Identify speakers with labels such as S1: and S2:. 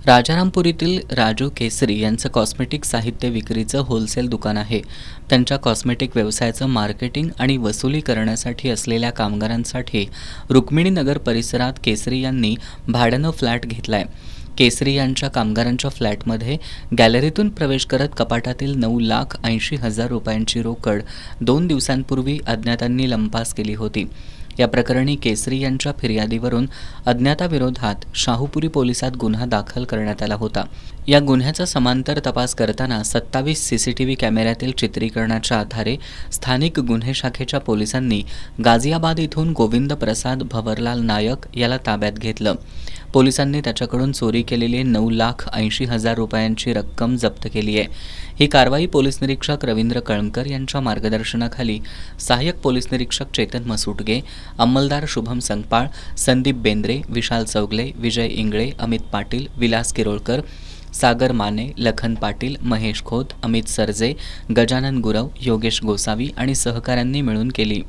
S1: राजारामपुरीतील राजू केसरी यांचं कॉस्मेटिक साहित्य विक्रीचं होलसेल दुकान आहे. त्यांच्या कॉस्मेटिक व्यवसायाचं मार्केटिंग आणि वसुली करण्यासाठी असलेल्या कामगारांसाठी रुक्मिणीनगर परिसरात केसरी यांनी भाड्यानं फ्लॅट घेतलाय. केसरी यांच्या कामगारांच्या फ्लॅटमध्ये गॅलरीतून प्रवेश करत कपाटातील 9,80,000 रुपयांची रोकड 2 दिवसांपूर्वी अज्ञातांनी लंपास केली होती. या प्रकरणी केसरी यांच्या फिर्यादीवरून अज्ञाताविरोधात शाहूपुरी पोलिसात गुन्हा दाखल करण्यात आला होता. या गुन्ह्याचा समांतर तपास करताना 27 सीसीटीव्ही कॅमेऱ्यातील चित्रीकरणाच्या आधारे स्थानिक गुन्हे शाखेच्या पोलिसांनी गाझियाबाद इथून गोविंद प्रसाद भवरलाल नायक याला ताब्यात घेतलं. पोलिसांनी त्याच्याकडून चोरी केलेली 9,80,000 रुपयांची रक्कम जप्त केली आहे. ही कारवाई पोलीस निरीक्षक रवींद्र कळमकर यांच्या मार्गदर्शनाखाली सहाय्यक पोलीस निरीक्षक चेतन मसुटगे, अंमलदार शुभम संगपाळ, संदीप बेंद्रे, विशाल चौगले, विजय इंगळे, अमित पाटील, विलास किरोळकर, सागर माने, लखन पाटील, महेश खोत, अमित सरजे, गजानन गुरव, योगेश गोसावी आणि सहकाऱ्यांनी मिळून केली.